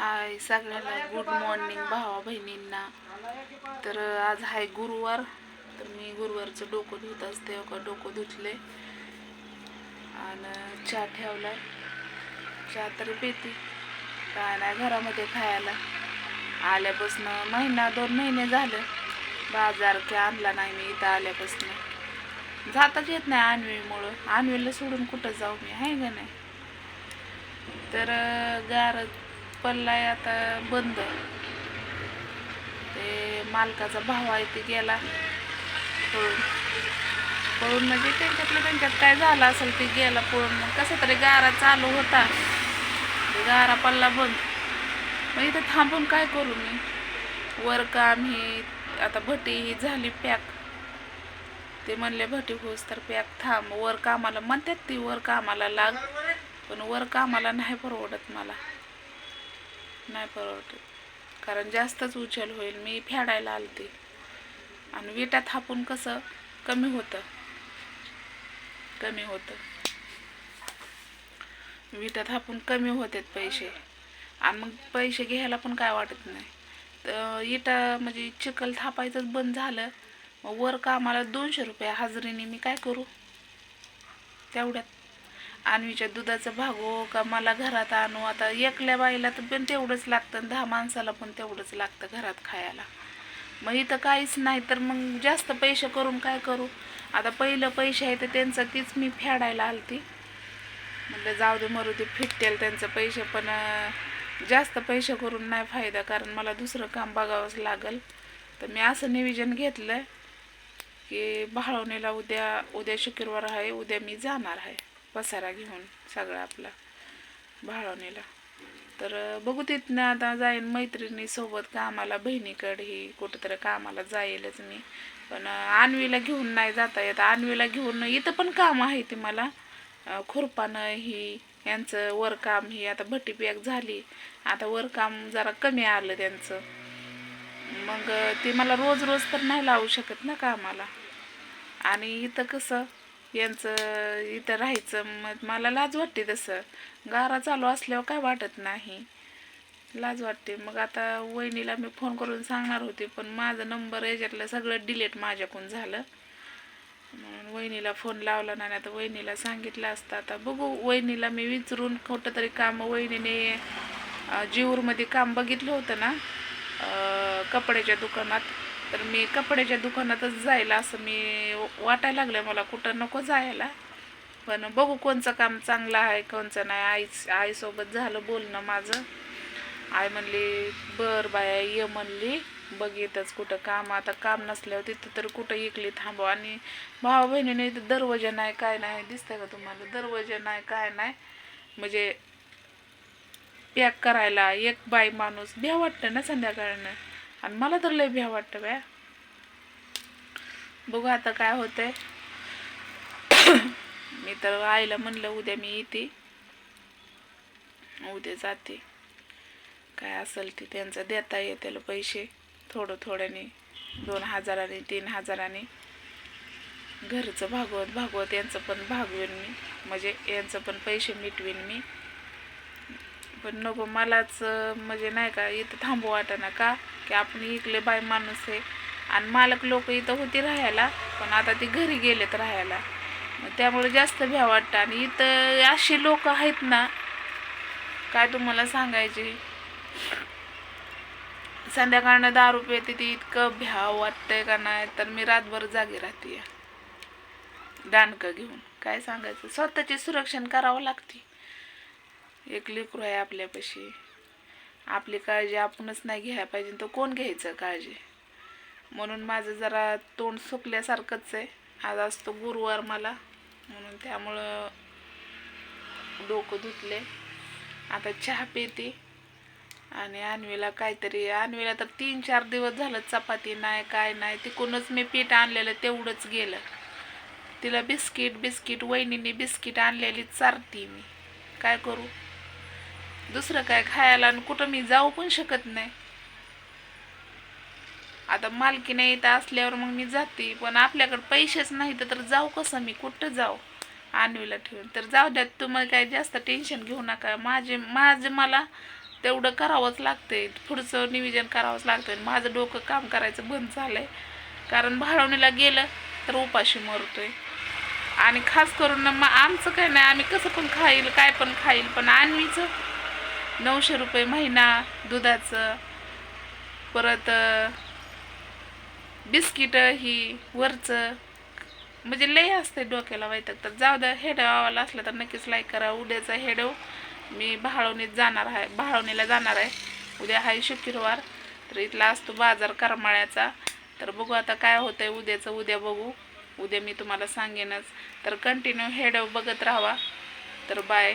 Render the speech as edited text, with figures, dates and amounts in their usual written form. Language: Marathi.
हाय सगळ्यांना गुड मॉर्निंग भावा बहिणींना. तर आज आहे गुरुवार. तर मी गुरुवारचं डोकं धुत असते. डोकं धुतले आणि चहा ठेवलाय. चहा तर पिते काय नाही घरामध्ये खायला. आल्यापासून महिना 2 महिने झालं बाजार की आणला नाही मी इथं आल्यापासून. जाताच येत नाही अन्वीमुळं. अन्वीला सोडून कुठं जाऊ मी, आहे का नाही. तर गार पडलाय आता बंद. ते मालकाचा भाव आहे ते गेला पळून. पळून म्हणजे त्यांच्यात काय झालं असेल ते गेला पळून. मग कसं तरी गारा चालू होता, गारा पडला बंद. मग इथं थांबून काय करू मी. वर काम ही आता भटी ही झाली पॅक. ते म्हणले भटी होस तर पॅक थांब. वर कामाला म्हणतात ती वर कामाला लाग, पण वर कामाला नाही परवडत मला. नाही परवडत कारण जास्तच उचल होईल. मी फेडायला आलते आणि विटा थापून कसं कमी होतं. विटा थापून कमी होतात पैसे. आणि मग पैसे घ्यायला पण काय वाटत नाही. तर इटा म्हणजे चिखल थापायचंच बंद झालं. मग वर कामाला 200 रुपये हजेरीने मी काय करू तेवढ्यात. अन्वीच्या दुधाचं भागो का मला घरात आणू. आता एकल्या बाईला तर पण तेवढंच लागतं, 10 माणसाला पण तेवढंच लागतं घरात खायला. मग इथं काहीच नाही तर मग जास्त पैसे करून काय करू. आता पहिलं पैसे आहे तर त्यांचं तीच मी फेडायला आलती. म्हटलं जाऊ दे मरू दे, फिटतील त्यांचं पैसे. पण जास्त पैसे करून नाही फायदा, कारण मला दुसरं काम बघावंच लागल. तर मी असं नियोजन घेतलं की भाळवणीला उद्या शुक्रवार आहे, उद्या मी जाणार आहे पसारा घेऊन सगळा आपला भाळवणीला. तर बघू तिथनं आता जाईन मैत्रिणीसोबत कामाला, बहिणीकडे ही कुठंतरी कामाला जाईलच मी. पण अन्वीला घेऊन नाही जाता येत. अन्वीला घेऊन इथं पण काम आहे ती मला. खुरपानं ही यांचं वरकाम ही आता भट्टी पॅक झाली. आता वरकाम जरा कमी आलं त्यांचं. मग ते मला रोज रोज तर नाही लावू शकत ना कामाला. आणि इथं कसं यांचं इथं राहायचं मग मला लाज वाटते. तसं गारा चालू असल्यावर काय वाटत नाही, लाज वाटते. मग आता वहिनीला मी फोन करून सांगणार होते, पण माझा नंबर याच्यातलं सगळं डिलीट माझ्याकडून झालं. म्हणून वहिनीला फोन लावला नाही. आता वहिनीला सांगितलं असतं. आता बघू वहिनीला मी विचारून कुठं तरी काम. वहिनीने जीवरमध्ये काम बघितलं होतं ना कपड्याच्या दुकानात. तर मी कपड्याच्या दुकानातच जायला असं मी वाटायला लागलं मला. कुठं नको जायला, पण बघू कोणचं काम चांगलं आहे कोणचं नाही. आईसोबत झालं बोलणं माझं. आई म्हणली बर बाया ये म्हणली, बघितच कुठं काम. आता काम नसल्यावर तिथं तर कुठं एकली थांबव. आणि भावा बहिणीने इथं दरवाजा नाही काय नाही, दिसतंय का तुम्हाला. दरवाजा नाही काय नाही, म्हणजे पॅक करायला एक बाई माणूस. भ्या वाटतं ना संध्याकाळनं. आणि मला तर लय भ्या वाटतं बाया. बघू आता काय होतंय. मी तर आईला म्हणलं उद्या मी येते, उद्या जाते. काय असेल ते त्यांचं देता येतील पैसे थोडं थोड्याने, 2000 3000. घरचं भागवत यांचं पण भागवेन मी, म्हणजे यांचं पण पैसे मिटवेन मी. पण नको मलाच म्हणजे नाही का इथं थांबू वाटना का की आपण इकले बाय माणूस आहे. आणि मालक लोक इथं होती राहायला, पण आता ती घरी गेलेत राहायला. मग त्यामुळे जास्त भ्या वाटतं. आणि इथं अशी लोक आहेत ना काय तुम्हाला सांगायचे. संध्याकाळनं दारू पिते ती, इतकं भ्याव वाटतंय का नाही. तर मी रातभर जागी राहते दाणकं घेऊन. काय सांगायचं, स्वतःची सुरक्षण करावं लागते. एक लेकरू आहे आपल्यापाशी, आपली काळजी आपणच नाही घ्यायला पाहिजे तर कोण घ्यायचं काळजी. म्हणून माझं जरा तोंड सुकल्यासारखंच आहे. आज असतो गुरुवार मला, म्हणून त्यामुळं डोकं धुतले. आता चहा पिते. आणि अन्वीला काहीतरी, अन्वीला तर 3-4 दिवस झालं चपाती नाही काय नाही. तिकडूनच मी पीठ आणलेलं तेवढंच गेलं. तिला बिस्किट वहिनीने बिस्किट आणलेली चारती मी. काय करू दुसरं काय खायला. आणि कुठं मी जाऊ पण शकत नाही. आता मालकीने येत असल्यावर मग मी जाते, पण आपल्याकडे पैसेच नाही तर जाऊ कसं मी, कुठं जाऊ अन्वीला ठेवून. तर जाऊ द्या, तुम्हाला काय जास्त टेन्शन घेऊ नका. माझे मला तेवढं करावंच लागतंय, पुढचं नियोजन करावंच लागतंय. माझं डोकं काम करायचं बंद झालंय, कारण भाळवणीला गेलं तर उपाशी मरतोय. आणि खास करून मग आमचं काय नाही, आम्ही कसं पण खाईल काय पण खाईल, पण अन्वीचं 900 रुपये महिना दुधाचं, परत बिस्किट ही वरचं, म्हणजे लय असते डोक्याला वैताग. तर जाऊ द्या, हेडव आवाला असलं तर नक्कीच लाईक करा. उद्याचा हेडव मी भाळवणीला जाणार आहे. उद्या आहे शुक्रवार, तर इथला असतो बाजार करमाळ्याचा. तर बघू आता काय होतंय उद्याचं, उद्या बघू. उद्या मी तुम्हाला सांगेनच. तर कंटिन्यू हेडव बघत राहावा. तर बाय.